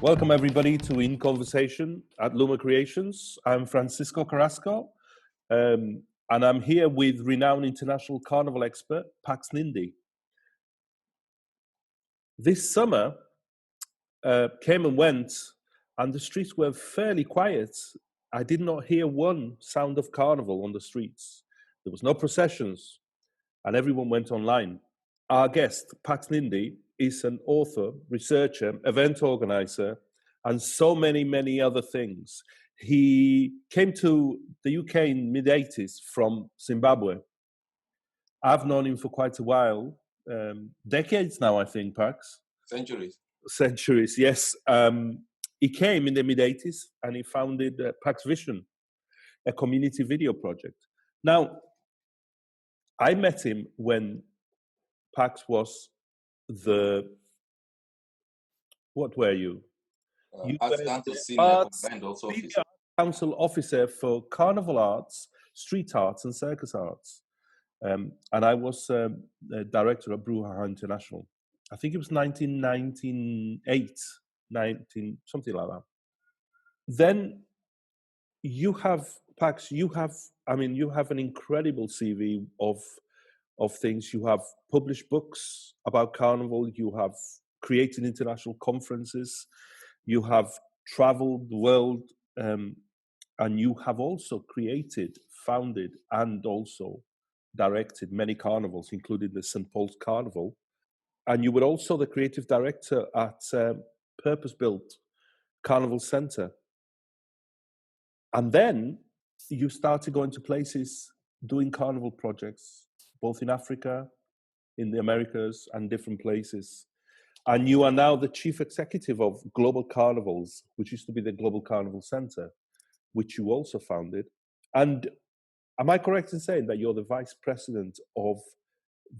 Welcome everybody to In Conversation at LUMA Creations. I'm Francisco Carrasco, and I'm here with renowned international carnival expert, Pax Nindi. This summer came and went, and the streets were fairly quiet. I did not hear one sound of carnival on the streets. There was no processions, and everyone went online. Our guest, Pax Nindi, is an author, researcher, event organizer, and so many other things. He came to the UK in mid-80s from Zimbabwe. I've known him for quite a while, decades now, I think, Pax. Centuries, yes. He came in the mid-80s and he founded Pax Vision, a community video project. Now, I met him when Pax was what were you? You were the council officer for carnival arts, street arts, and circus arts. And I was director of Bruhaha International. I think it was 1998, something like that. Then you have, Pax, you have an incredible CV of things. You have published books about carnival. You have created international conferences. You have traveled the world, and you have also created, founded, and also directed many carnivals, including the St. Paul's Carnival. And you were also the creative director at purpose-built Carnival Centre. And then you started going to places doing carnival projects, both in Africa, in the Americas, and different places. And you are now the chief executive of Global Carnivalz, which used to be the Global Carnival Centre, which you also founded. And am I correct in saying that you're the vice president of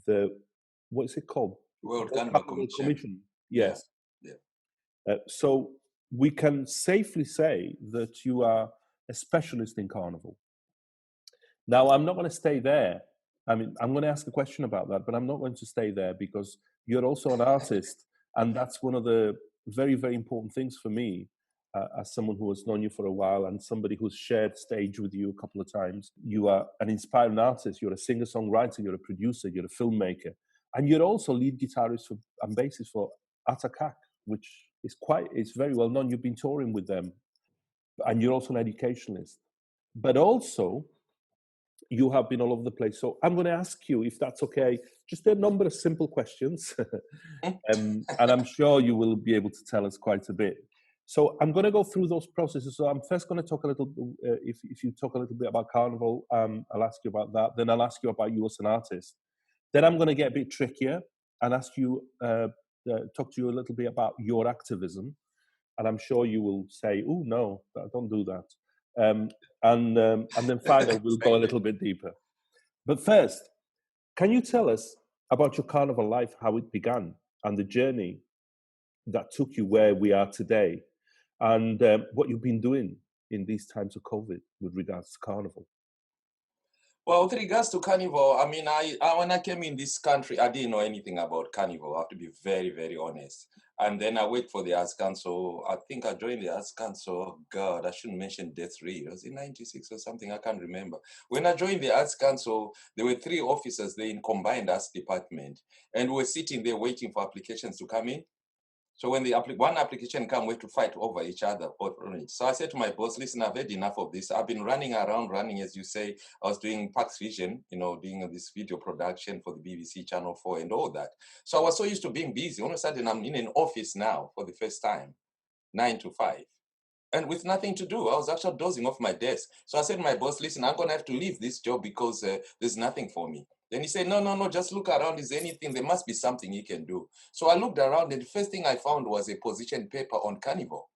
the, what is it called? World Carnival Commission. Yes. Yeah. So we can safely say that you are a specialist in carnival. Now, I'm not going to stay there. I mean, I'm going to ask a question about that, but I'm not going to stay there because you're also an artist. And that's one of the very, very important things for me as someone who has known you for a while and somebody who's shared stage with you a couple of times. You are an inspiring artist. You're a singer-songwriter. You're a producer. You're a filmmaker. And you're also lead guitarist and bassist for Atakak, which is very well known. You've been touring with them. And you're also an educationalist. But also, you have been all over the place. So I'm going to ask you, if that's okay, just a number of simple questions. And I'm sure you will be able to tell us quite a bit. So I'm going to go through those processes. So I'm first going to talk a little, if you talk a little bit about carnival, I'll ask you about that. Then I'll ask you about you as an artist. Then I'm going to get a bit trickier and ask you, talk to you a little bit about your activism. And I'm sure you will say, oh, no, don't do that. And then finally, we'll go a little bit deeper. But first, can you tell us about your carnival life, how it began, and the journey that took you where we are today, and what you've been doing in these times of COVID with regards to carnival? Well, with regards to carnival, I mean, I when I came in this country, I didn't know anything about carnival. I have to be very, very honest. And then I worked for the Arts Council. I think I joined the Arts Council. God, I shouldn't mention death rate. It was in 96 or something. I can't remember. When I joined the Arts Council, there were 3 officers there in combined arts department. And we were sitting there waiting for applications to come in. So when the one application came, we had to fight over each other on it. So I said to my boss, listen, I've had enough of this. I've been running, as you say. I was doing Pax Vision, doing this video production for the BBC Channel 4 and all that. So I was so used to being busy. All of a sudden, I'm in an office now for the first time, 9 to 5. And with nothing to do, I was actually dozing off my desk. So I said to my boss, listen, I'm going to have to leave this job because there's nothing for me. Then he said, no, just look around. Is there anything? There must be something you can do. So I looked around and the first thing I found was a position paper on carnival,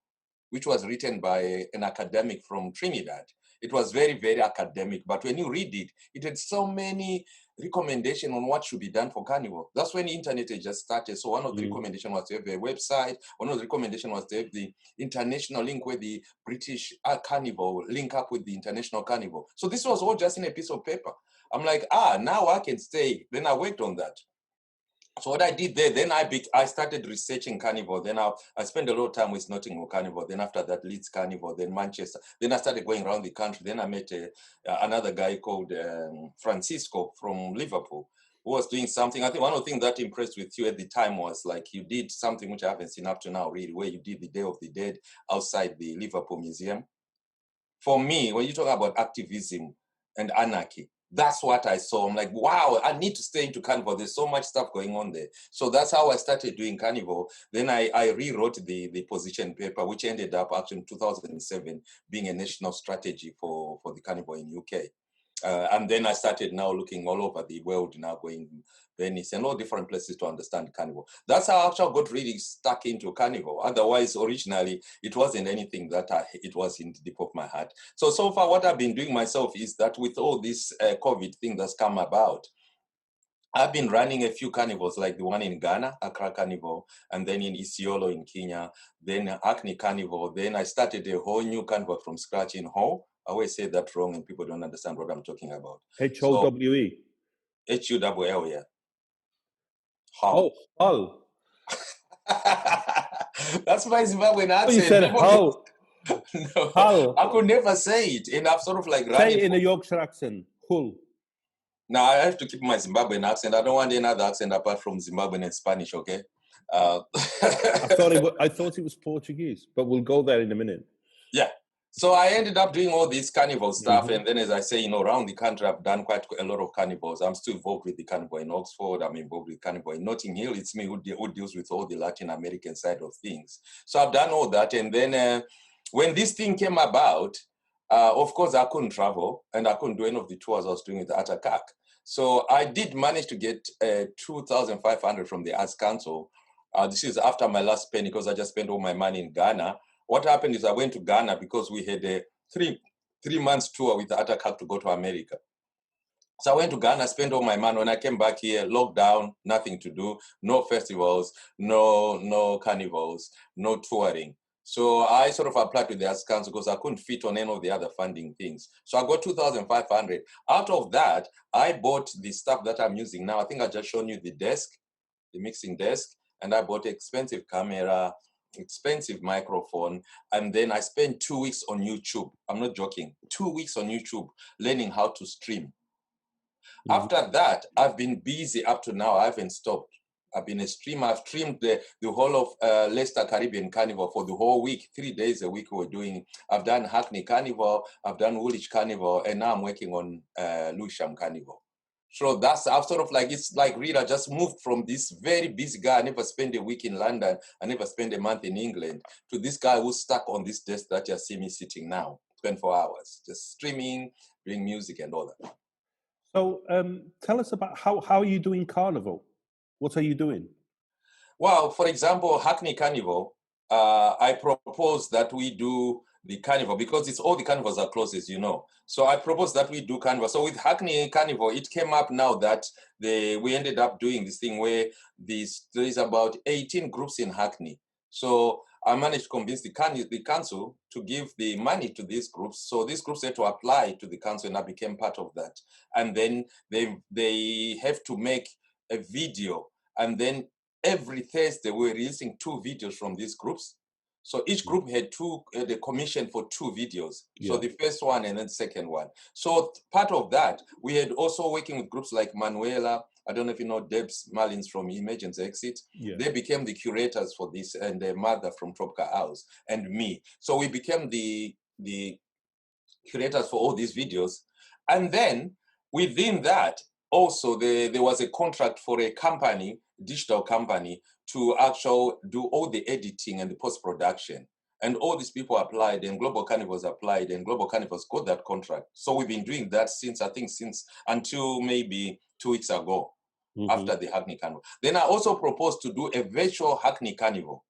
which was written by an academic from Trinidad. It was very, very academic. But when you read it, it had so many recommendations on what should be done for carnival. That's when the internet had just started. So one of the recommendations was to have a website. One of the recommendations was to have the international link where the British carnival link up with the international carnival. So this was all just in a piece of paper. I'm like, now I can stay. Then I worked on that. So what I did there, then I started researching Carnival. Then I spent a lot of time with Nottingham Carnival. Then after that, Leeds Carnival. Then Manchester. Then I started going around the country. Then I met another guy called Francisco from Liverpool, who was doing something. I think one of the things that impressed with you at the time was like you did something which I haven't seen up to now, really, where you did the Day of the Dead outside the Liverpool Museum. For me, when you talk about activism and anarchy, that's what I saw. I'm like, wow, I need to stay into Carnival. There's so much stuff going on there. So that's how I started doing Carnival. Then I rewrote the position paper, which ended up actually in 2007 being a national strategy for the Carnival in UK. And then I started now looking all over the world, now going Venice and all different places to understand Carnival. That's how I actually got really stuck into Carnival. Otherwise, originally, it wasn't anything that it was in the deep of my heart. So far, what I've been doing myself is that with all this COVID thing that's come about, I've been running a few carnivals, like the one in Ghana, Accra Carnival, and then in Isiolo in Kenya, then Hackney Carnival. Then I started a whole new carnival from scratch in Hull. I always say that wrong and people don't understand what I'm talking about. Howe. Hull, yeah. Hull. Oh, Hull. That's my Zimbabwean accent. Oh, you said Hull. No, Hull. I could never say it. And I've sort of like say it in a Yorkshire accent. Hull. Now I have to keep my Zimbabwean accent. I don't want any other accent apart from Zimbabwean and Spanish, okay? I thought it was Portuguese, but we'll go there in a minute. Yeah. So I ended up doing all this carnival stuff. And then, as I say, around the country, I've done quite a lot of carnivals. I'm still involved with the carnival in Oxford. I'm involved with carnival in Notting Hill. It's me who deals with all the Latin American side of things. So I've done all that. And then when this thing came about, of course, I couldn't travel and I couldn't do any of the tours I was doing with the Atakak. So I did manage to get 2,500 from the Arts Council. This is after my last penny because I just spent all my money in Ghana. What happened is I went to Ghana because we had a three months tour with the Atakak to go to America. So I went to Ghana, spent all my money. When I came back here, lockdown, nothing to do, no festivals, no carnivals, no touring. So I sort of applied to the Arts Council because I couldn't fit on any of the other funding things. So I got 2,500. Out of that, I bought the stuff that I'm using now. I think I just shown you the desk, the mixing desk, and I bought an expensive camera, expensive microphone, and then I spent 2 weeks on YouTube. I'm not joking. 2 weeks on YouTube learning how to stream. After that, I've been busy up to now. I haven't stopped. I've been a streamer. I've streamed the whole of Leicester Caribbean Carnival for the whole week, 3 days a week we're doing. I've done Hackney Carnival, I've done Woolwich Carnival, and now I'm working on Lewisham Carnival. So that's, I've sort of like, it's like really I just moved from this very busy guy, I never spent a week in London, I never spent a month in England, to this guy who's stuck on this desk that you see me sitting now, 24 hours, just streaming, doing music and all that. So tell us about how are you doing Carnival? What are you doing? Well, for example, Hackney Carnival, I propose that we do the carnival because it's all the carnivals are closed, as you know. So I propose that we do carnival. So with Hackney Carnival, it came up now that we ended up doing this thing where there is about 18 groups in Hackney. So I managed to convince the council to give the money to these groups. So these groups had to apply to the council, and I became part of that. And then they have to make a video, and then every Thursday we're releasing 2 videos from these groups. So each group had the commission for 2 videos. Yeah. So the first one and then the second one. So part of that, we had also working with groups like Manuela. I don't know if you know Debs Mullins from Emergency Exit. Yeah. They became the curators for this, and their mother from Tropical House, and me. So we became the curators for all these videos. And then within that, also there was a contract for a company, digital company, to actually do all the editing and the post-production. And all these people applied, and Global Carnivals applied, and Global Carnivals got that contract. So we've been doing that since until maybe 2 weeks ago, after the Hackney Carnival. Then I also proposed to do a virtual Hackney Carnival,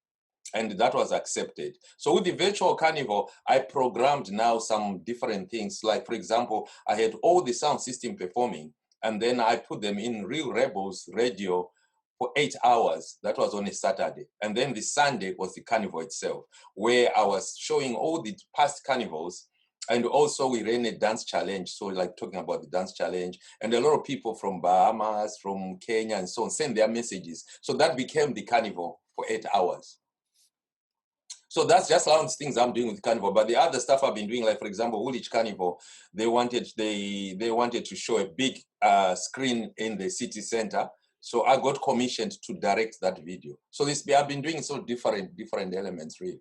and that was accepted. So with the virtual carnival, I programmed now some different things. Like, for example, I had all the sound system performing, and then I put them in Real Rebels radio for 8 hours. That was on a Saturday. And then the Sunday was the carnival itself, where I was showing all the past carnivals And also we ran a dance challenge. So like talking about the dance challenge, and a lot of people from Bahamas, from Kenya and so on send their messages. So that became the carnival for 8 hours. So that's just some things I'm doing with Carnival. But the other stuff I've been doing, like for example, Woolwich Carnival, they wanted to show a big screen in the city center. So I got commissioned to direct that video. So I've been doing so different elements really.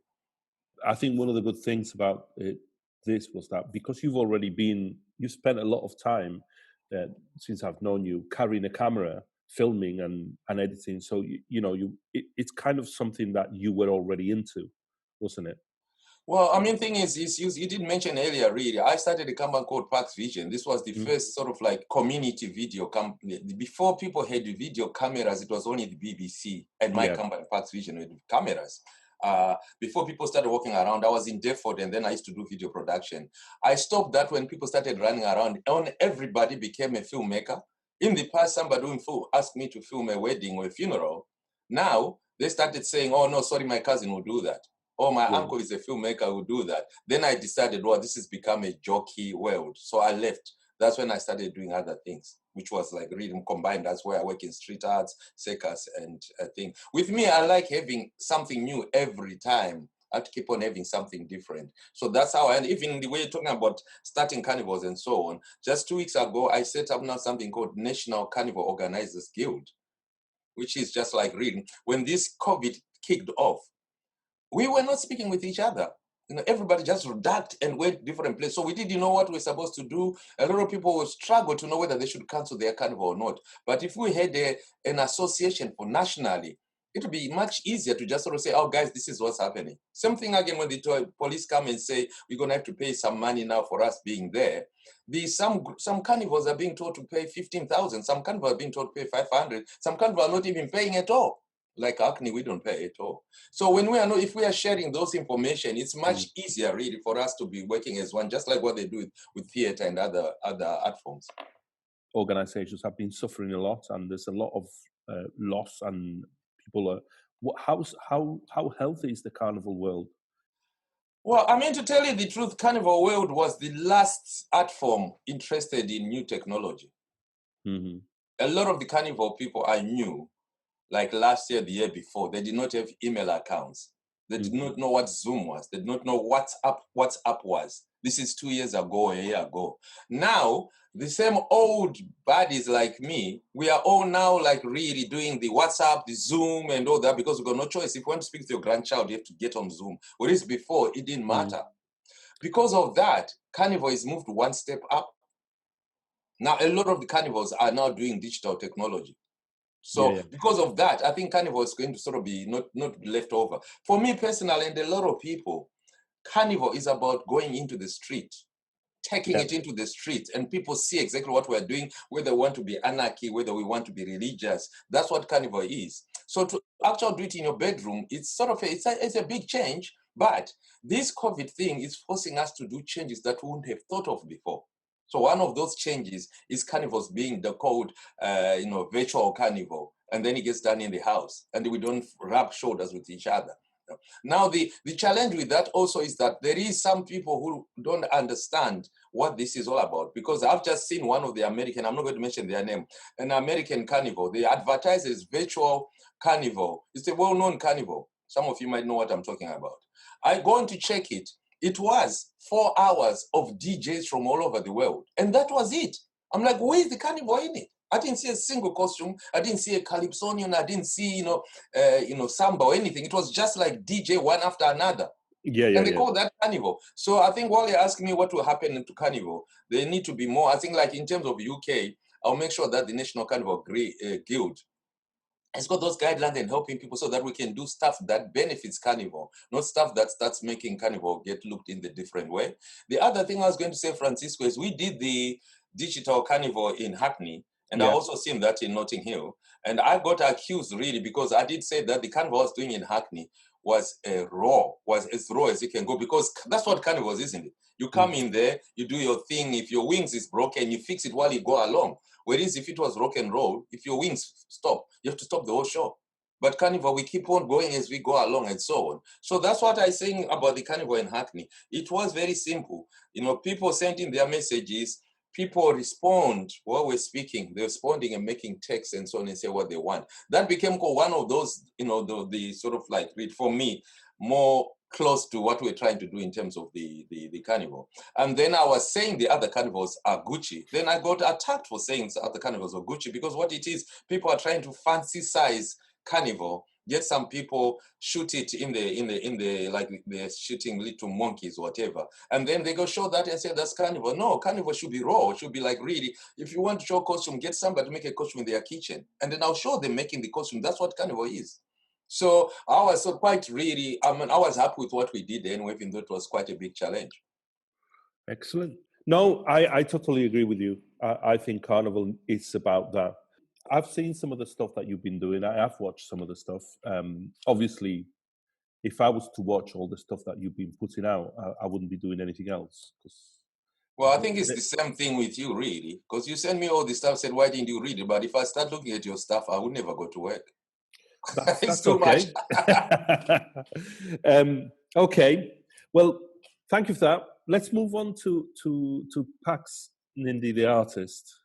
I think one of the good things about this was that because you spent a lot of time since I've known you carrying a camera, filming and editing. So it's kind of something that you were already into, wasn't it? Well, I mean, thing is you did mention earlier, really. I started a company called Pax Vision. This was the first sort of like community video company. Before people had video cameras, it was only the BBC and my company, Pax Vision, with cameras. Before people started walking around, I was in Deptford and then I used to do video production. I stopped that when people started running around and everybody became a filmmaker. In the past, somebody asked me to film a wedding or a funeral. Now, they started saying, oh, no, sorry, my cousin will do that. Oh, my uncle is a filmmaker who do that. Then I decided, well, this has become a jockey world. So I left. That's when I started doing other things, which was like rhythm combined. That's where I work in street arts, circus, and thing. With me, I like having something new every time. I have to keep on having something different. So that's how, and even the way you're talking about starting carnivals and so on, just 2 weeks ago, I set up now something called National Carnival Organizers Guild, which is just like reading. When this COVID kicked off, we were not speaking with each other. Everybody just ducked and went different places. So we didn't know what we're supposed to do. A lot of people would struggle to know whether they should cancel their carnival or not. But if we had an association for nationally, it would be much easier to just sort of say, oh, guys, this is what's happening. Same thing again when the police come and say, we're going to have to pay some money now for us being there. Some carnivals are being told to pay 15,000. Some carnivals are being told to pay 500. Some carnivals are not even paying at all. Like Hackney, we don't pay at all. So if we are sharing those information, it's much easier really for us to be working as one, just like what they do with theater and other art forms. Organizations have been suffering a lot, and there's a lot of loss, and people are. How healthy is the carnival world? Well, I mean, to tell you the truth, carnival world was the last art form interested in new technology. A lot of the carnival people I knew, like last year, the year before, they did not have email accounts. They did not know what Zoom was. They did not know what WhatsApp was. This is 2 years ago, a year ago. Now, the same old buddies like me, we are all now like really doing the WhatsApp, the Zoom and all that because we've got no choice. If you want to speak to your grandchild, you have to get on Zoom. Whereas before, it didn't matter. Because of that, Carnival has moved one step up. Now, a lot of the carnivals are now doing digital technology. So because of that, I think Carnival is going to sort of be not left over. For me personally, and a lot of people, Carnival is about going into the street, taking it into the street, and people see exactly what we're doing, whether we want to be anarchy, whether we want to be religious. That's what Carnival is. So to actually do it in your bedroom, it's sort of it's a big change, but this COVID thing is forcing us to do changes that we wouldn't have thought of before. So one of those changes is carnivals being called, virtual carnival, and then it gets done in the house, and we don't rub shoulders with each other. Now, the challenge with that also is that there is some people who don't understand what this is all about, because I've just seen one of the American, I'm not going to mention their name, an American carnival. They advertise as virtual carnival. It's a well-known carnival. Some of you might know what I'm talking about. I go on to check it. It was 4 hours of DJs from all over the world. And that was it. I'm like, where is the carnival in it? I didn't see a single costume. I didn't see a calypsonian. I didn't see, samba or anything. It was just like DJ one after another. And they call that carnival. So I think while you're asking me what will happen to carnival, there need to be more. I think like in terms of UK, I'll make sure that the National Carnival Guild has got those guidelines and helping people so that we can do stuff that benefits Carnival, not stuff that starts making Carnival get looked in the different way. The other thing I was going to say, Francisco, is we did the digital Carnival in Hackney, and I also seen that in Notting Hill. And I got accused really because I did say that the Carnival I was doing in Hackney was as raw as it can go, because that's what Carnival is, isn't it? You come in there, you do your thing. If your wings is broken, you fix it while you go along. Whereas if it was rock and roll, if your wings stop, you have to stop the whole show. But Carnival, we keep on going as we go along and so on. So that's what I'm saying about the Carnival in Hackney. It was very simple. You know, people sent in their messages, people respond while we're speaking. They're responding and making text and so on and say what they want. That became one of those, you know, the sort of like, for me, more close to what we're trying to do in terms of the carnival. And then I was saying the other carnivals are Gucci. Then I got attacked for saying the other carnivals are Gucci, because what it is, people are trying to fancy size carnival, yet some people shoot it in the like they're shooting little monkeys or whatever, and then they go show that and say that's carnival. No, carnival should be raw. It should be like, really, if you want to show costume, get somebody to make a costume in their kitchen, and then I'll show them making the costume. That's what carnival is. So I was quite really, I mean, I was happy with what we did anyway, even though it was quite a big challenge. Excellent. No, I totally agree with you. I think Carnival is about that. I've seen some of the stuff that you've been doing. I have watched some of the stuff. Obviously, if I was to watch all the stuff that you've been putting out, I wouldn't be doing anything else. Well, I think it's the same thing with you, really, because you send me all this stuff, said, why didn't you read it? But if I start looking at your stuff, I would never go to work. That's too okay. Much. Okay. Well, thank you for that. Let's move on to Pax Nindi, the artist.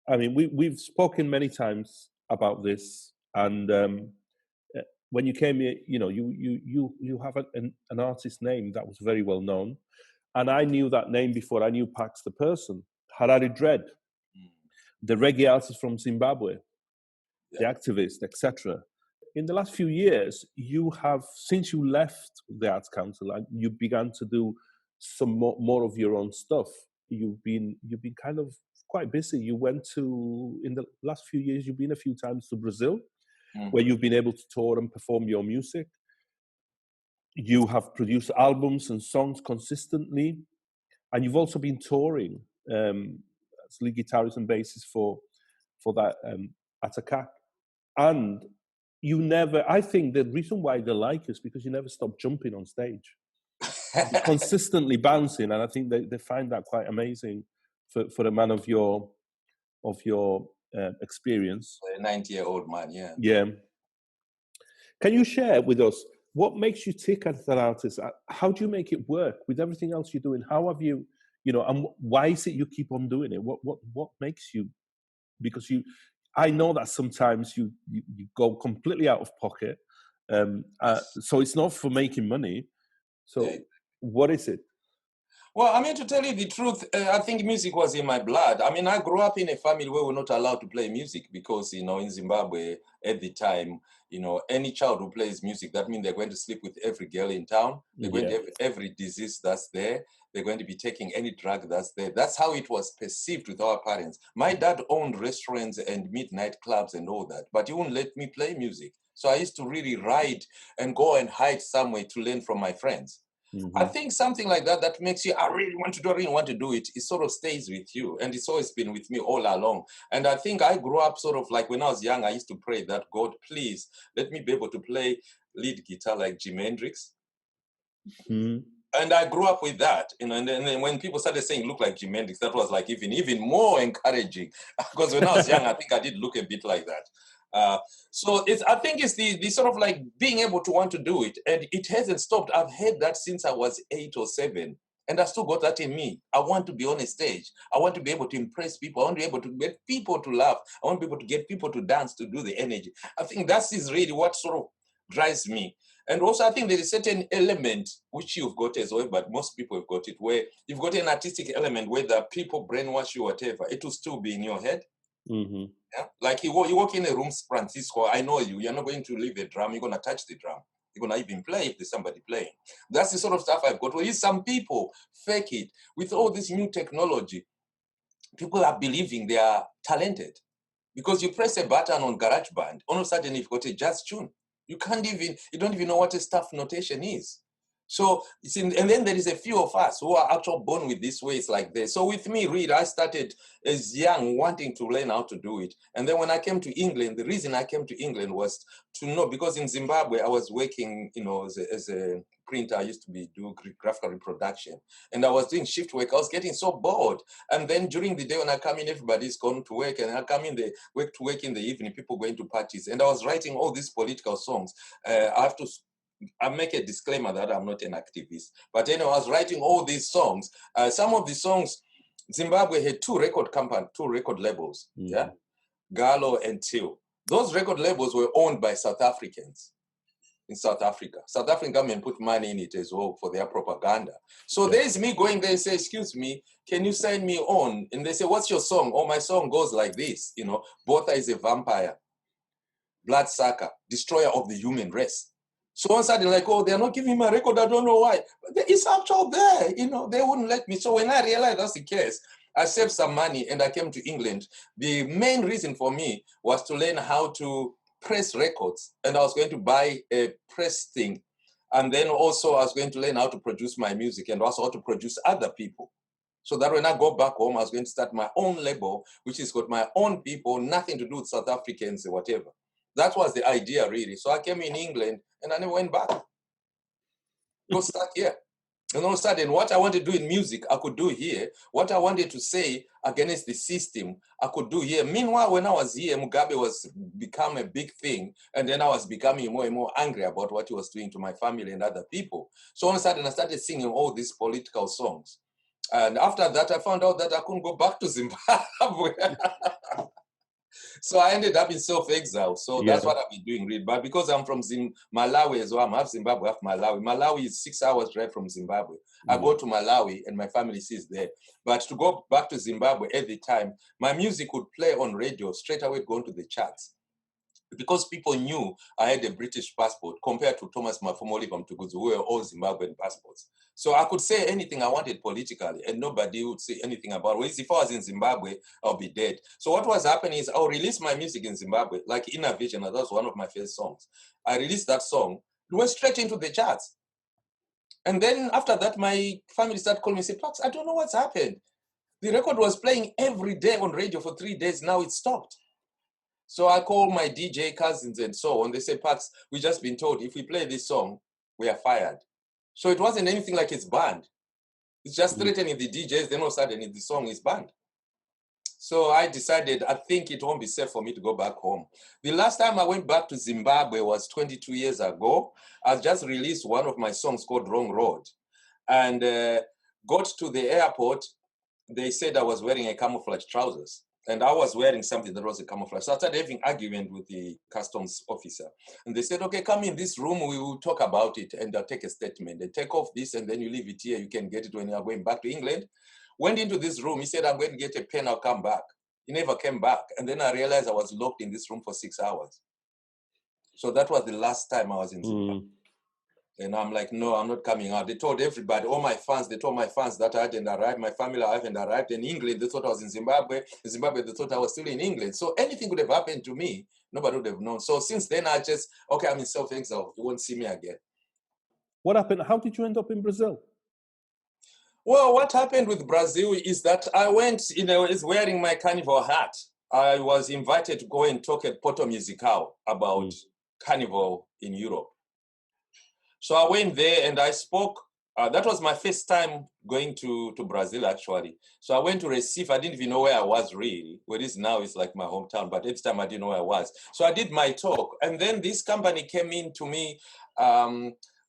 I mean, we've spoken many times about this, and when you came here, you know, you have an artist name that was very well known, and I knew that name before I knew Pax the person. Harare Dread, the reggae artist from Zimbabwe, the activist, etc. In the last few years, you have, since you left the Arts Council, and you began to do some more of your own stuff. You've been kind of quite busy. You went to, in the last few years, you've been a few times to Brazil, where you've been able to tour and perform your music. You have produced albums and songs consistently, and you've also been touring as lead guitarist and bassist for that Atacak. And you never, I think the reason why they like you is because you never stop jumping on stage. You're consistently bouncing, and I think they find that quite amazing for a man of your experience. A 90-year-old man, yeah. Yeah. Can you share with us what makes you tick as an artist? How do you make it work with everything else you're doing? How have you, you know, and why is it you keep on doing it? What makes you? Because I know that sometimes you go completely out of pocket, so it's not for making money. So what is it? Well, I mean, to tell you the truth, I think music was in my blood. I mean, I grew up in a family where we're not allowed to play music because, you know, in Zimbabwe at the time, you know, any child who plays music, that means they're going to sleep with every girl in town. They're going to have every disease that's there. They're going to be taking any drug that's there. That's how it was perceived with our parents. My dad owned restaurants and midnight clubs and all that, but he wouldn't let me play music. So I used to really ride and go and hide somewhere to learn from my friends. I think something like that makes you, I really want to do it. It sort of stays with you. And it's always been with me all along. And I think I grew up sort of like when I was young, I used to pray that, God, please let me be able to play lead guitar like Jimi Hendrix. And I grew up with that, you know, and then when people started saying look like Jimi Hendrix, that was like even more encouraging. Because when I was young, I think I did look a bit like that. So I think it's the sort of like being able to want to do it, and it hasn't stopped. I've had that since I was 8 or 7, and I still got that in me. I want to be on a stage. I want to be able to impress people. I want to be able to get people to laugh. I want to be able to get people to dance, to do the energy. I think that is really what sort of drives me. And also, I think there is a certain element which you've got as well, but most people have got it, where you've got an artistic element, whether people brainwash you, whatever, it will still be in your head. Yeah? Like you walk in a room, Francisco, I know you. You're not going to leave the drum. You're going to touch the drum. You're going to even play if there's somebody playing. That's the sort of stuff I've got. Well, some people fake it. With all this new technology, people are believing they are talented. Because you press a button on GarageBand, all of a sudden you've got a jazz tune. You don't even know what a staff notation is. So and then there is a few of us who are actually born with this ways like this. So with me, really, I started as young wanting to learn how to do it. And then when I came to England, the reason I came to England was to know, because in Zimbabwe, I was working, you know, as a printer. I used to do graphical reproduction, and I was doing shift work. I was getting so bored. And then during the day when I come in, everybody's gone to work, and I come in the work in the evening, people going to parties. And I was writing all these political songs. I make a disclaimer that I'm not an activist. But anyway, I was writing all these songs. Some of the songs, Zimbabwe had two record labels, yeah, Gallo and Till. Those record labels were owned by South Africans in South Africa. South African government put money in it as well for their propaganda. So there's me going there and say, excuse me, can you sign me on? And they say, what's your song? Oh, my song goes like this, you know, Botha is a vampire, bloodsucker, destroyer of the human race. So one sudden like, oh, they're not giving me a record, I don't know why. But it's actual there, you know, they wouldn't let me. So when I realized that's the case, I saved some money and I came to England. The main reason for me was to learn how to press records, and I was going to buy a press thing. And then also I was going to learn how to produce my music and also how to produce other people. So that when I go back home, I was going to start my own label, which has got my own people, nothing to do with South Africans or whatever. That was the idea, really. So I came in England and I never went back. Go start here. And all of a sudden, what I wanted to do in music, I could do here. What I wanted to say against the system, I could do here. Meanwhile, when I was here, Mugabe was become a big thing. And then I was becoming more and more angry about what he was doing to my family and other people. So all of a sudden, I started singing all these political songs. And after that, I found out that I couldn't go back to Zimbabwe. So I ended up in self-exile. So that's what I've been doing, really. But because I'm from Malawi as well, I'm half Zimbabwe, half Malawi. Malawi is 6 hours drive from Zimbabwe. I go to Malawi and my family is there. But to go back to Zimbabwe every time, my music would play on radio, straight away going to the charts. Because people knew I had a British passport compared to Thomas Mafumoliva Mtuguzu, who were all Zimbabwean passports. So I could say anything I wanted politically and nobody would say anything about it. Whereas if I was in Zimbabwe, I'll be dead. So what was happening is I'll release my music in Zimbabwe, like Inner Vision, that was one of my first songs. I released that song, it went straight into the charts. And then after that, my family started calling me and said, Pax, I don't know what's happened. The record was playing every day on radio for 3 days, now it stopped. So I called my DJ cousins and so on. They said, Pax, we just been told if we play this song, we are fired. So it wasn't anything like it's banned. It's just threatening the DJs, then all of a sudden the song is banned. So I decided, I think it won't be safe for me to go back home. The last time I went back to Zimbabwe was 22 years ago. I just released one of my songs called Wrong Road. And got to the airport, they said I was wearing a camouflage trousers. And I was wearing something that was a camouflage. So I started having argument with the customs officer. And they said, okay, come in this room, we will talk about it and I'll take a statement. They take off this and then you leave it here. You can get it when you are going back to England. Went into this room. He said, I'm going to get a pen, I'll come back. He never came back. And then I realized I was locked in this room for 6 hours. So that was the last time I was in Zimbabwe. And I'm like, no, I'm not coming out. They told everybody, all my fans, they told my fans that I hadn't arrived. My family hadn't arrived in England. They thought I was in Zimbabwe. In Zimbabwe, they thought I was still in England. So anything could have happened to me. Nobody would have known. So since then, I just, okay, I'm in self-exile. You won't see me again. What happened? How did you end up in Brazil? Well, what happened with Brazil is that I went, is wearing my carnival hat. I was invited to go and talk at Porto Musical about carnival in Europe. So I went there and I spoke. That was my first time going to Brazil, actually. So I went to Recife. I didn't even know where I was really. Where it is now, it's like my hometown. But at the time, I didn't know where I was. So I did my talk. And then this company came in to me,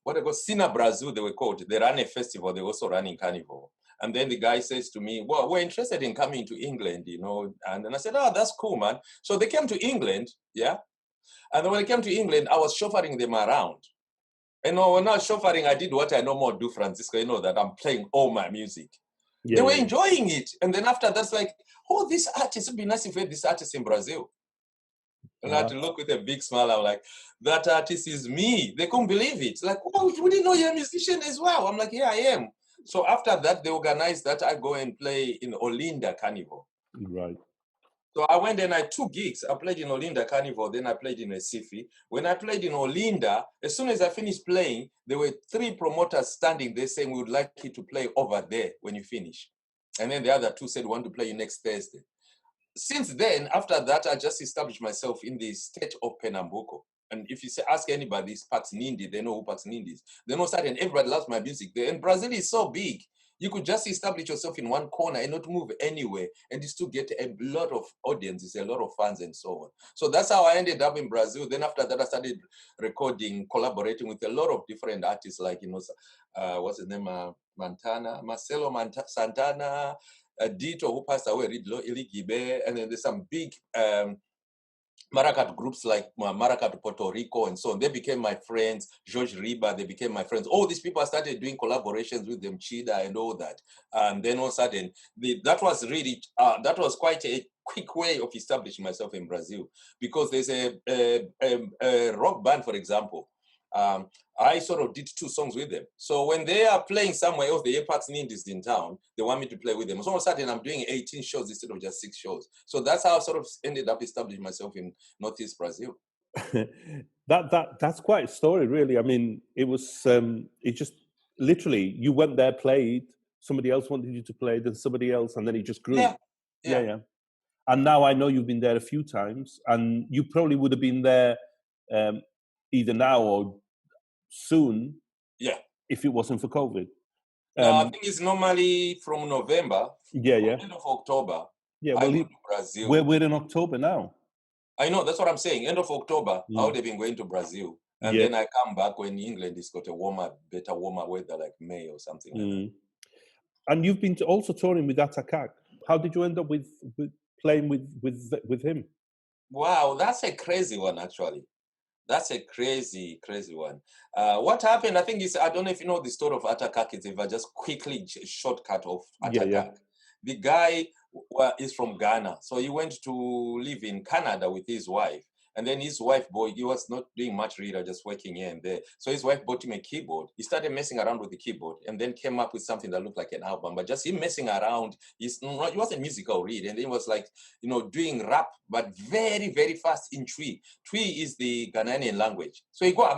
what they call Sina Brazil, they were called. They ran a festival. They also running carnival. And then the guy says to me, well, we're interested in coming to England, And then I said, oh, that's cool, man. So they came to England, yeah. And then when they came to England, I was chauffeuring them around. And when I was chauffeuring, I did what I normally do, Francisco, that I'm playing all my music. Yeah. They were enjoying it. And then after that's like, oh, this artist, it would be nice if we had this artist in Brazil. And I had to look with a big smile. I'm like, that artist is me. They couldn't believe it. Like, oh, we didn't know you're a musician as well. I'm like, yeah, I am. So after that, they organized that I go and play in Olinda Carnival. Right. So I went and I took gigs. I played in Olinda Carnival, then I played in Recife. When I played in Olinda, as soon as I finished playing, there were 3 promoters standing there saying, we would like you to play over there when you finish. And then the other 2 said, we want to play you next Thursday. Since then, after that, I just established myself in the state of Pernambuco. And if you ask anybody, it's Pax Nindi, they know who Pax Nindi is. They know that, and everybody loves my music there. And Brazil is so big. You could just establish yourself in one corner and not move anywhere, and you still get a lot of audiences, a lot of fans, and so on. So that's how I ended up in Brazil. Then after that, I started recording, collaborating with a lot of different artists, like, what's his name, Marcelo Santana, Dito, who passed away, Ridlo, Iligibe, and then there's some big Maracat groups like Maracat Puerto Rico and so on. They became my friends. George Riba, they became my friends. All these people, I started doing collaborations with them, Chida and all that. And then all of a sudden, that was quite a quick way of establishing myself in Brazil, because there's a rock band, for example. I sort of did 2 songs with them. So when they are playing somewhere else, the Pax Nindi is in town, they want me to play with them. So all of a sudden, I'm doing 18 shows instead of just 6 shows. So that's how I sort of ended up establishing myself in Northeast Brazil. That's quite a story, really. I mean, it was it just literally, you went there, played, somebody else wanted you to play, then somebody else, and then it just grew. Yeah. And now I know you've been there a few times, and you probably would have been there either now or soon, if it wasn't for COVID. No, I think it's normally from November, end of October. Yeah, well, I go to Brazil. We're in October now. I know, that's what I'm saying. End of October, I would have been going to Brazil. And then I come back when England has got a better warmer weather, like May or something like that. And you've been also touring with Atakak. How did you end up with playing with him? Wow, that's a crazy one, actually. That's a crazy, crazy one. What happened, I think, is, I don't know if you know the story of Atakak, if I just quickly shortcut of Atakak. The guy is from Ghana. So he went to live in Canada with his wife. And then his wife, he was not doing much reader, just working here and there. So his wife bought him a keyboard. He started messing around with the keyboard and then came up with something that looked like an album. But just him messing around, he wasn't musical read. And then he was like, doing rap, but very, very fast in Twi. Twi is the Ghanaian language. So he go,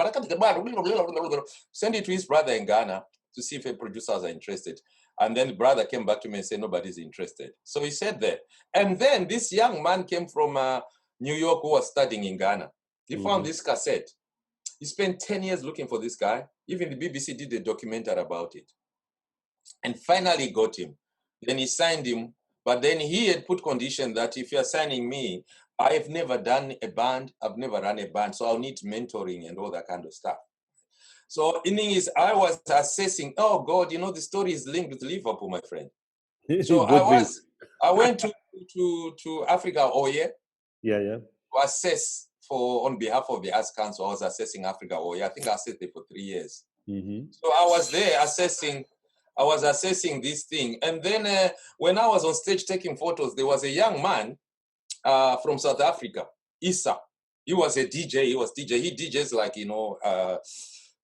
send it to his brother in Ghana to see if producers are interested. And then the brother came back to me and said, nobody's interested. So he said that. And then this young man came from New York who was studying in Ghana. He found this cassette. He spent 10 years looking for this guy. Even the BBC did a documentary about it. And finally got him. Then he signed him. But then he had put condition that if you're signing me, I've never done a band. I've never run a band. So I'll need mentoring and all that kind of stuff. So the thing is, I was assessing, oh God, the story is linked with Liverpool, my friend. So I went to Africa all year. To assess on behalf of the Arts Council. I was assessing Africa all year. I think I sat there for 3 years. So I was there assessing this thing. And then when I was on stage taking photos, there was a young man from South Africa, Issa. He was a DJ. He DJs like,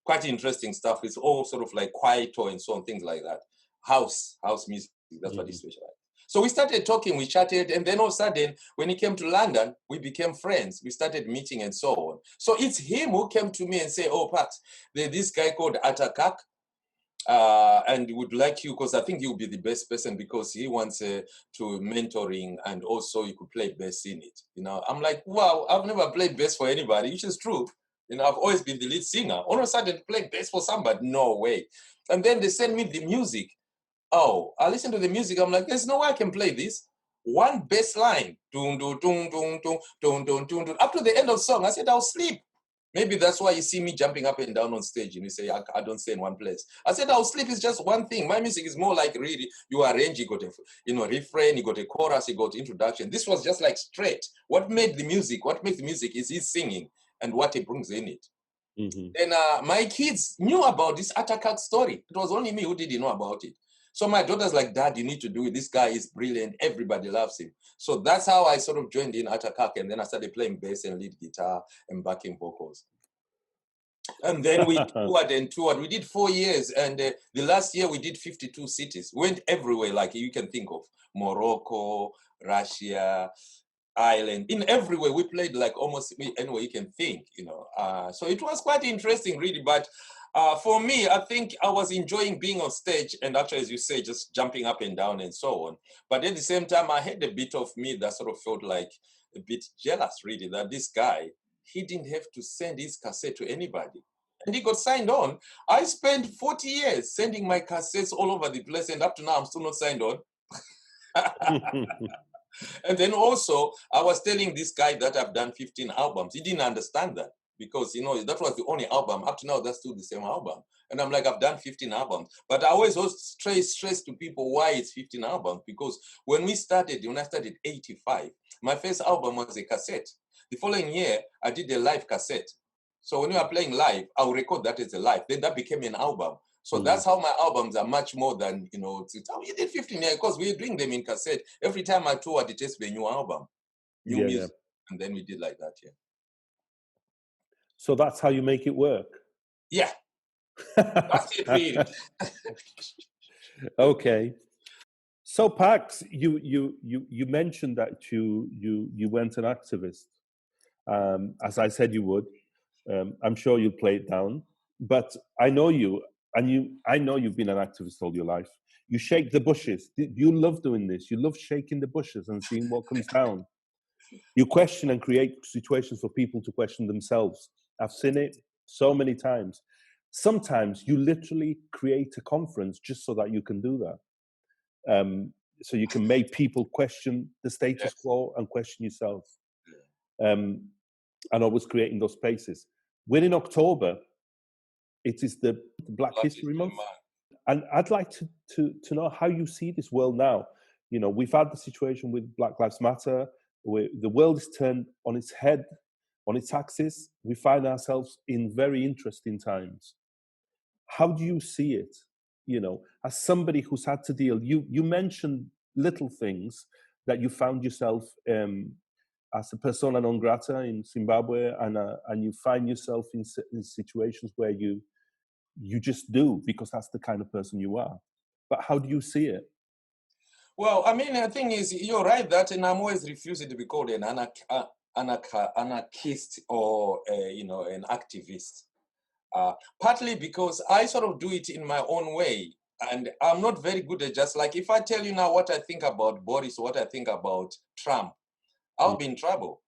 quite interesting stuff. It's all sort of like Kwaito and so on, things like that. House music, that's what he specialized. So we started talking, we chatted, and then all of a sudden, when he came to London, we became friends. We started meeting and so on. So it's him who came to me and said, oh, Pax, there's this guy called Atakak, and would like you, because I think you'll be the best person, because he wants to mentoring, and also you could play bass in it. I'm like, wow, I've never played bass for anybody, which is true. I've always been the lead singer. All of a sudden, playing bass for somebody, no way. And then they send me the music. Oh, I listen to the music. I'm like, there's no way I can play this. One bass line, up to the end of the song. I said, I'll sleep. Maybe that's why you see me jumping up and down on stage. And you say, I don't stay in one place. I said, I'll sleep is just one thing. My music is more like really, you arrange, you got a refrain, you got a chorus, you got introduction. This was just like straight. What makes the music is his singing and what he brings in it. And my kids knew about this Atakak story. It was only me who didn't know about it. So my daughter's like, Dad, you need to do it. This guy is brilliant. Everybody loves him. So that's how I sort of joined in Atakak. And then I started playing bass and lead guitar and backing vocals. And then we toured. We did 4 years. And the last year we did 52 cities. We went everywhere, like you can think of. Morocco, Russia, island. In every way, we played like almost any way you can think, you know. So it was quite interesting, really. But for me, I think I was enjoying being on stage and actually, as you say, just jumping up and down and so on. But at the same time, I had a bit of me that sort of felt like a bit jealous, really, that this guy, he didn't have to send his cassette to anybody. And he got signed on. I spent 40 years sending my cassettes all over the place, and up to now, I'm still not signed on. And then also, I was telling this guy that I've done 15 albums. He didn't understand that because, you know, that was the only album. Up to now, that's still the same album. And I'm like, I've done 15 albums. But I always stress to people why it's 15 albums. Because when I started 85, my first album was a cassette. The following year, I did a live cassette. So when we are playing live, I'll record that as a live. Then that became an album. So that's how my albums are much more than, you know, we did 15 years because we were doing them in cassette. Every time I toured, it just be a new album, new music. Yeah. And then we did like that, yeah. So that's how you make it work? Yeah. That's it, really. Okay. So Pax, you mentioned that you went an activist. As I said you would. I'm sure you'll play it down. But I know you. And I know you've been an activist all your life. You shake the bushes. You love doing this. You love shaking the bushes and seeing what comes down. You question and create situations for people to question themselves. I've seen it so many times. Sometimes you literally create a conference just so that you can do that. So you can make people question the status quo and question yourself. And always creating those spaces. We're in October. It is the Black History Month. And I'd like to know how you see this world now. You know, we've had the situation with Black Lives Matter, where the world is turned on its head, on its axis. We find ourselves in very interesting times. How do you see it? You know, as somebody who's had to deal, you mentioned little things that you found yourself as a persona non grata in Zimbabwe, and you find yourself in situations where you just do because that's the kind of person you are. But how do you see it? Well, I mean, the thing is, you're right that, and I'm always refusing to be called an anarchist or you know, an activist. Partly because I sort of do it in my own way, and I'm not very good at just like, if I tell you now what I think about Boris, what I think about Trump, I'll be in trouble.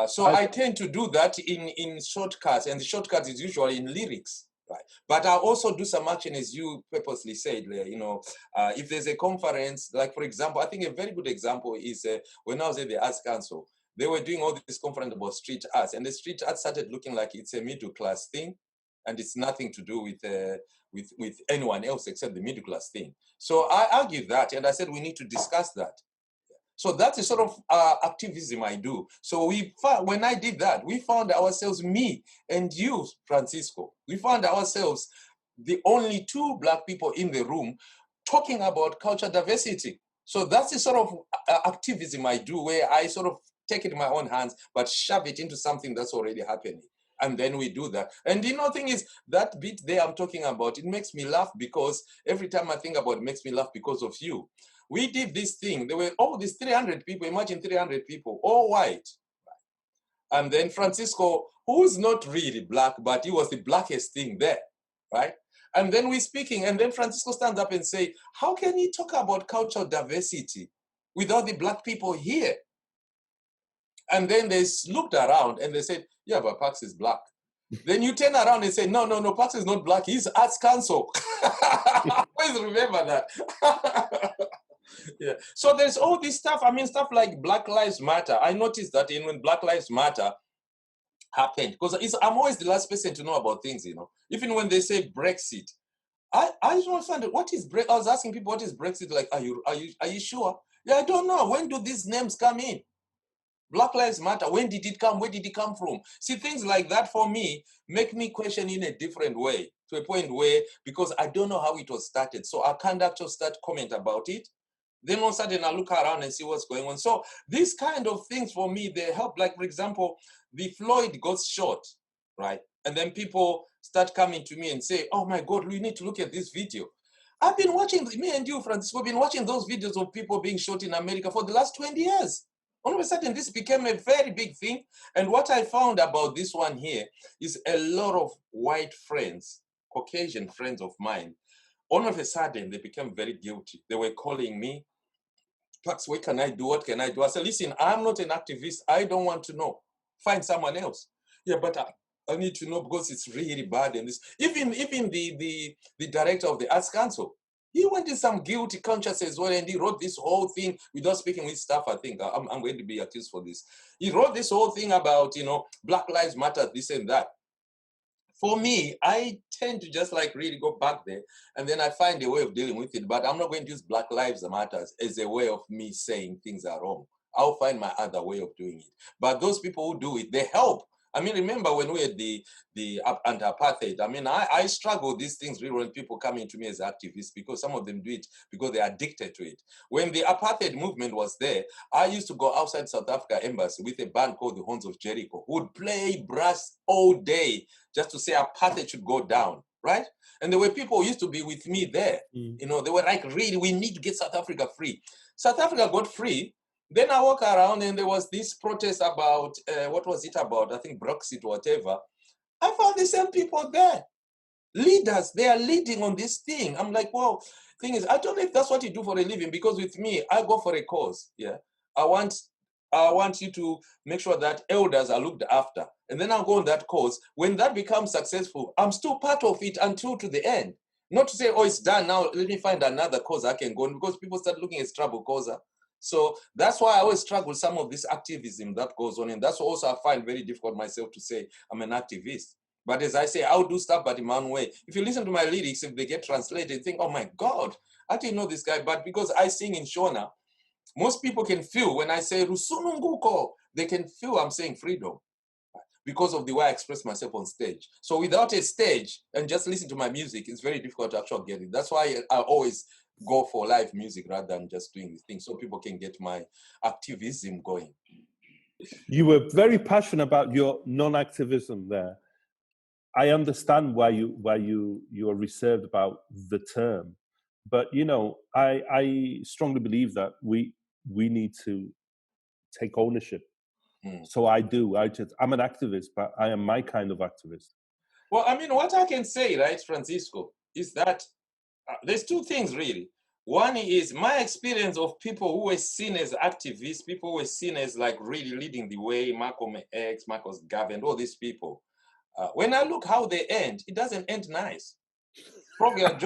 So I tend to do that in shortcuts, and the shortcuts is usually in lyrics, right? But I also do some action, as you purposely said, you know, if there's a conference, like for example, I think a very good example is when I was at the Arts Council, they were doing all this conference about street arts, and the street art started looking like it's a middle class thing, and it's nothing to do with anyone else except the middle class thing. So I argued that, and I said we need to discuss that. So that's the sort of activism I do. So when I did that, we found ourselves, me and you, Francisco, we found ourselves the only two Black people in the room talking about cultural diversity. So that's the sort of activism I do, where I sort of take it in my own hands, but shove it into something that's already happening. And then we do that. And the thing is, that bit there I'm talking about, it makes me laugh because every time I think about it, it makes me laugh because of you. We did this thing. There were all these 300 people. Imagine 300 people, all white. And then Francisco, who's not really Black, but he was the blackest thing there, right? And then we're speaking, and then Francisco stands up and say, how can you talk about cultural diversity without the Black people here? And then they looked around and they said, yeah, but Pax is Black. Then you turn around and say, no, Pax is not Black. He's Arts Council. Always remember that. Yeah. So there's all this stuff. I mean, stuff like Black Lives Matter. I noticed that when Black Lives Matter happened, because I'm always the last person to know about things, you know. Even when they say Brexit, I don't understand what is Brexit. I was asking people, what is Brexit like? Are you sure? Yeah, I don't know. When do these names come in? Black Lives Matter, when did it come? Where did it come from? See, things like that for me make me question in a different way, to a point where, because I don't know how it was started, so I can't actually start comment about it. Then all of a sudden I look around and see what's going on. So these kind of things for me, they help. Like, for example, the Floyd got shot, right? And then people start coming to me and say, oh my God, we need to look at this video. I've been watching, me and you, Francisco, have been watching those videos of people being shot in America for the last 20 years. All of a sudden, this became a very big thing. And what I found about this one here is a lot of white friends, Caucasian friends of mine, all of a sudden, they became very guilty. They were calling me, Pax, what can I do? What can I do? I said, listen, I'm not an activist. I don't want to know. Find someone else. Yeah, but I need to know because it's really bad. And this, even the director of the Arts Council, he went in some guilty conscience as well, and he wrote this whole thing without speaking with staff. I think I'm going to be accused for this. He wrote this whole thing about, you know, Black Lives Matter, this and that. For me, I tend to just like really go back there and then I find a way of dealing with it. But I'm not going to use Black Lives Matter as a way of me saying things are wrong. I'll find my other way of doing it. But those people who do it, they help. I mean, remember when we had the anti-apartheid? I mean, I struggle with these things really when people come into me as activists because some of them do it because they're addicted to it. When the apartheid movement was there, I used to go outside South Africa Embassy with a band called the Horns of Jericho, who would play brass all day just to say apartheid should go down, right? And there were people who used to be with me there. You know, they were like, really, we need to get South Africa free. South Africa got free. Then I walk around and there was this protest about, what was it about? I think Brexit or whatever. I found the same people there. Leaders, they are leading on this thing. I'm like, well, thing is, I don't know if that's what you do for a living, because with me, I go for a cause. Yeah. I want you to make sure that elders are looked after. And then I'll go on that cause. When that becomes successful, I'm still part of it until to the end. Not to say, oh, it's done now, let me find another cause I can go on, because people start looking at trouble causer. So that's why I always struggle with some of this activism that goes on. And that's also I find very difficult myself to say I'm an activist. But as I say, I'll do stuff but in my own way. If you listen to my lyrics, if they get translated, you think, oh my God, I didn't know this guy. But because I sing in Shona, most people can feel when I say Rusununguko, they can feel I'm saying freedom because of the way I express myself on stage. So without a stage and just listen to my music, it's very difficult to actually get it. That's why I always go for live music rather than just doing this thing so people can get my activism going. You were very passionate about your non-activism there. I understand why you are reserved about the term, but you know, I strongly believe that we need to take ownership. So I do. I'm an activist, but I am my kind of activist. Well, I mean, what I can say, right, Francisco, is that there's two things really. One is my experience of people who were seen as activists, people who were seen as like really leading the way, Malcolm X, Marcus Garvey, and all these people. When I look how they end, it doesn't end nice. Claudia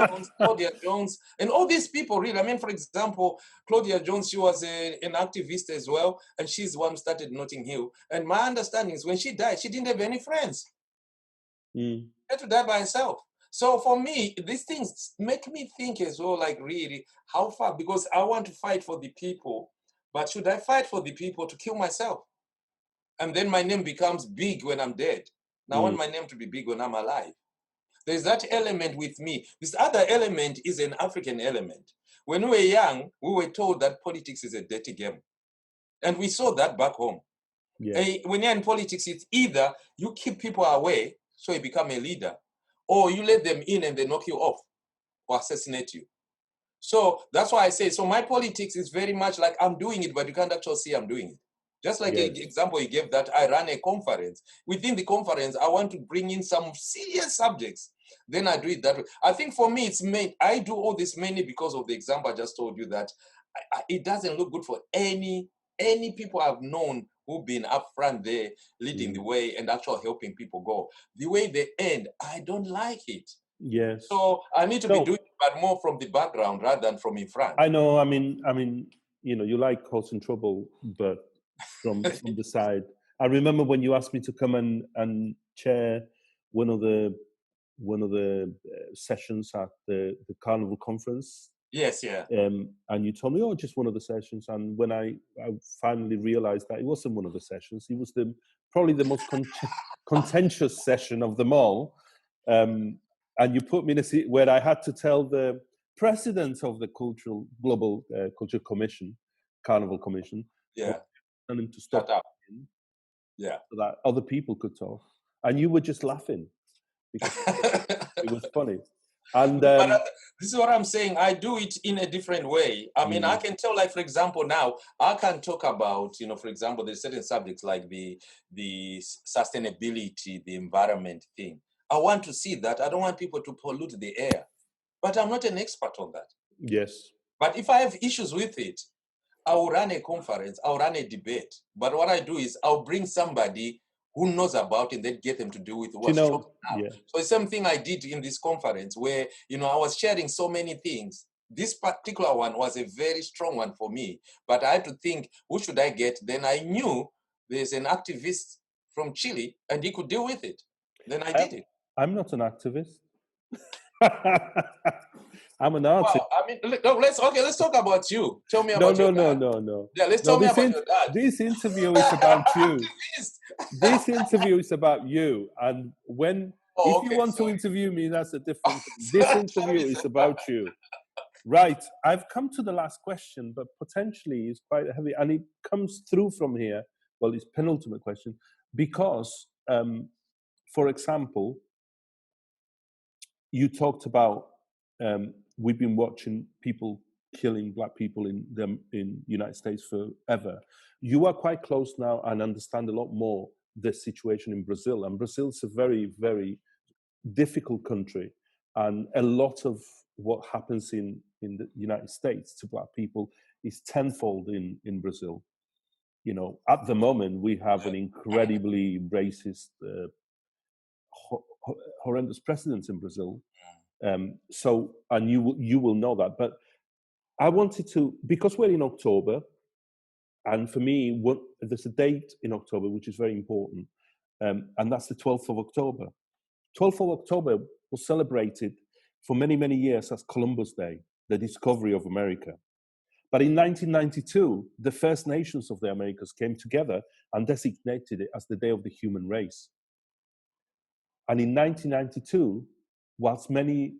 Jones, and all these people really. I mean, for example, Claudia Jones, she was an activist as well, and she's the one who started Notting Hill. And my understanding is when she died, she didn't have any friends. She had to die by herself. So for me, these things make me think as well, like really, how far? Because I want to fight for the people, but should I fight for the people to kill myself? And then my name becomes big when I'm dead. Now I want my name to be big when I'm alive. There's that element with me. This other element is an African element. When we were young, we were told that politics is a dirty game. And we saw that back home. Yeah. When you're in politics, it's either you keep people away so you become a leader, or you let them in and they knock you off or assassinate you. So that's why I say, so my politics is very much like I'm doing it, but you can't actually see I'm doing it. Just like the example you gave that I ran a conference. Within the conference, I want to bring in some serious subjects. Then I do it that way. I think for me, I do all this mainly because of the example I just told you that it doesn't look good for any people I've known who've been up front there leading the way and actually helping people go. The way they end, I don't like it. Yes. So I need to be doing it, but more from the background rather than from in front. I know. I mean, you know, you like causing trouble, but from the side. I remember when you asked me to come and chair one of the sessions at the Carnival conference. Yes, yeah. And you told me, oh, just one of the sessions. And when I finally realized that it wasn't one of the sessions, it was probably the most contentious session of them all. And you put me in a seat where I had to tell the president of the Global Culture Commission, Carnival Commission, and him to stop, so that other people could talk. And you were just laughing because it was funny. And But this is what I'm saying. I do it in a different way. I mean, I can tell, like, for example, now I can talk about, you know, for example, there's certain subjects like the sustainability, the environment thing. I want to see that. I don't want people to pollute the air. But I'm not an expert on that. yes. But if I have issues with it, I will run a conference, I'll run a debate. But what I do is I'll bring somebody who knows about it and then get them to do it who are strong now. Yeah. So it's something I did in this conference where, you know, I was sharing so many things. This particular one was a very strong one for me, but I had to think, who should I get? Then I knew there's an activist from Chile and he could deal with it. Then I did it. I'm not an activist. I'm an artist. Wow, I mean, let's talk about you. Tell me about your dad. No. Yeah, tell me about your dad. This interview is about you. Activist. This interview is about you. And if you want to interview me, that's a different thing. This interview is about you. Right. I've come to the last question, but potentially it's quite heavy. And it comes through from here. Well, it's penultimate question. Because, for example, you talked about we've been watching people killing Black people in the United States forever. You are quite close now and understand a lot more the situation in Brazil. And Brazil is a very, very difficult country. And a lot of what happens in the United States to Black people is tenfold in Brazil. You know, at the moment, we have an incredibly racist, horrendous president in Brazil. So, and you will know that. But I wanted to, because we're in October, and for me, there's a date in October which is very important, and that's the 12th of October. 12th of October was celebrated for many, many years as Columbus Day, the discovery of America. But in 1992, the First Nations of the Americas came together and designated it as the Day of the Human Race. And in 1992, whilst many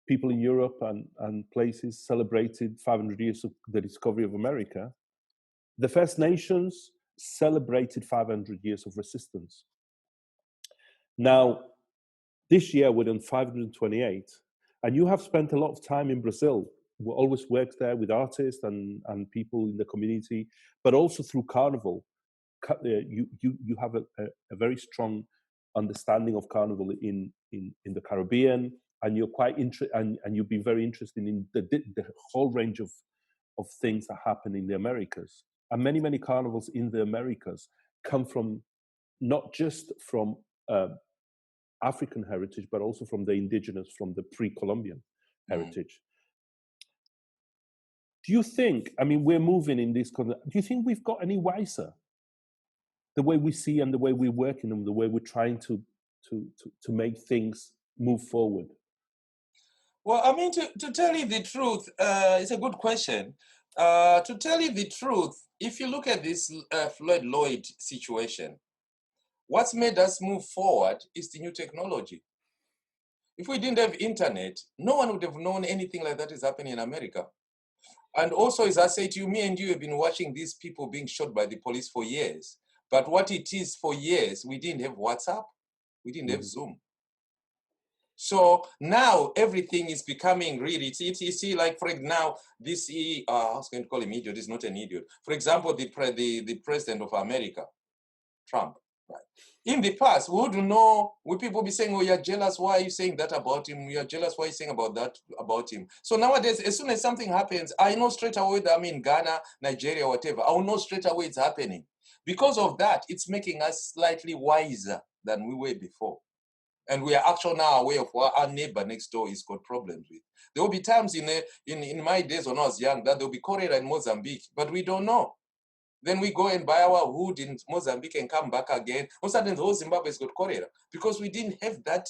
people in Europe and places celebrated 500 years of the discovery of America, the First Nations celebrated 500 years of resistance. Now, this year we're on 528, and you have spent a lot of time in Brazil. We always worked there with artists and people in the community, but also through Carnival. You have a very strong understanding of Carnival in the Caribbean, and you're quite and you've been very interested in the whole range of things that happen in the Americas. And many carnivals in the Americas come from not just from African heritage, but also from the indigenous, from the pre-Columbian heritage. Do you think, I mean, we're moving in this, do you think we've got any wiser? The way we see and the way we're working and the way we're trying to make things move forward? Well, I mean, to tell you the truth, it's a good question. To tell you the truth, if you look at this Floyd Lloyd situation, what's made us move forward is the new technology. If we didn't have internet, no one would have known anything like that is happening in America. And also, as I say to you, me and you have been watching these people being shot by the police for years. But what it is for years, we didn't have WhatsApp, we didn't have Zoom. So now everything is becoming really, you see, like for now, this, I was going to call him idiot, he's not an idiot. For example, the president of America, Trump, right? In the past, we would know, would people be saying, oh, you're jealous, why are you saying that about him? You're jealous, why are you saying about that about him? So nowadays, as soon as something happens, I know straight away that I'm in Ghana, Nigeria, whatever, I will know straight away it's happening. Because of that, it's making us slightly wiser than we were before. And we are actually now aware of what our neighbor next door is got problems with. There will be times in my days when I was young that there will be cholera in Mozambique, but we don't know. Then we go and buy our wood in Mozambique and come back again. All of a sudden, the whole Zimbabwe has got cholera because we didn't have that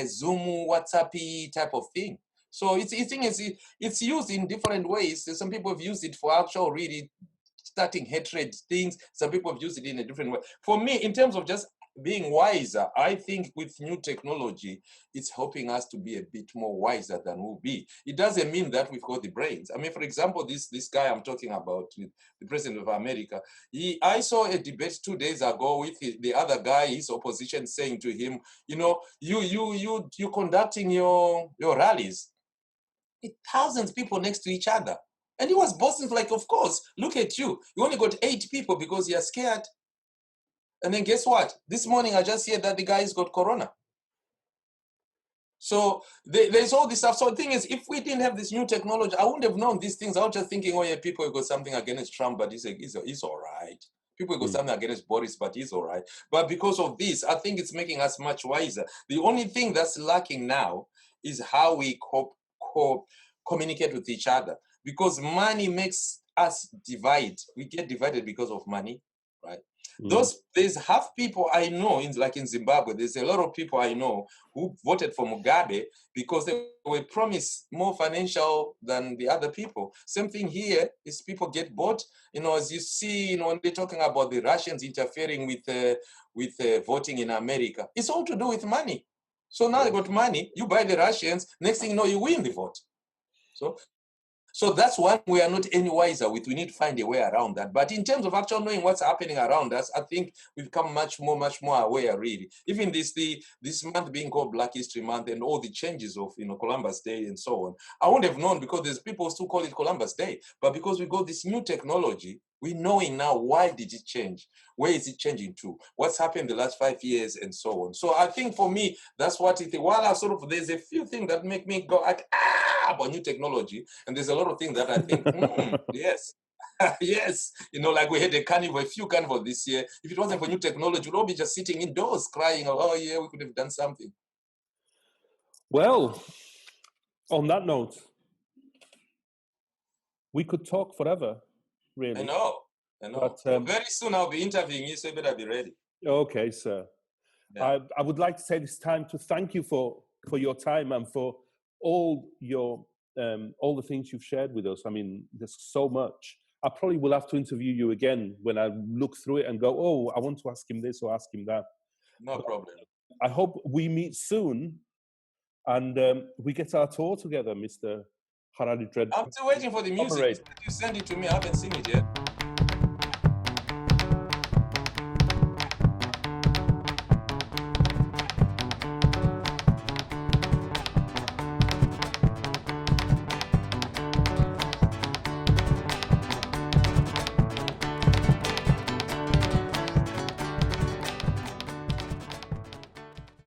Zoom, WhatsApp type of thing. So it's used in different ways. Some people have used it for actual really starting hatred things. Some people have used it in a different way. For me, in terms of just being wiser. I think with new technology, it's helping us to be a bit more wiser than we'll be. It doesn't mean that we've got the brains. I mean, for example, this guy I'm talking about, the president of America, I saw a debate 2 days ago with the other guy, his opposition, saying to him, you know, you conducting your rallies, thousands of people next to each other. And he was boasting like, of course, look at you. You only got 8 people because you're scared. And then guess what? This morning I just heard that the guy's got corona. So there's all this stuff. So the thing is, if we didn't have this new technology, I wouldn't have known these things. I was just thinking, oh yeah, people got something against Trump, but he's all right. People got something against Boris, but he's all right. But because of this, I think it's making us much wiser. The only thing that's lacking now is how we communicate with each other, because money makes us divide. We get divided because of money, right? There's half people I know, like in Zimbabwe, there's a lot of people I know who voted for Mugabe because they were promised more financial than the other people. Same thing here is people get bought, you know, as you see, you know, when they're talking about the Russians interfering with voting in America, it's all to do with money. So now they got money, you buy the Russians, next thing you know, you win the vote. So that's one we are not any wiser with. We need to find a way around that. But in terms of actually knowing what's happening around us, I think we've become much more aware, really. Even this month being called Black History Month and all the changes of, you know, Columbus Day and so on, I wouldn't have known because there's people still call it Columbus Day. But because we got this new technology, we're knowing now why did it change? Where is it changing to? What's happened the last 5 years and so on. So I think for me, that's what it is. While I there's a few things that make me go like, about new technology, and there's a lot of things that I think, yes, yes, you know, like we had a few carnivals this year. If it wasn't for new technology, we'd all be just sitting indoors crying, oh yeah, we could have done something. Well, on that note, we could talk forever, really. I know. But, very soon I'll be interviewing you, so you better be ready. Okay, sir. Yeah. I would like to take this time to thank you for your time and for all the things you've shared with us. I mean, there's so much. I probably will have to interview you again when I look through it and go, oh, I want to ask him this or ask him that. No problem. I hope we meet soon and we get our tour together, Mr. Harare Dread. I'm still waiting for the music. You send it to me. I haven't seen it yet.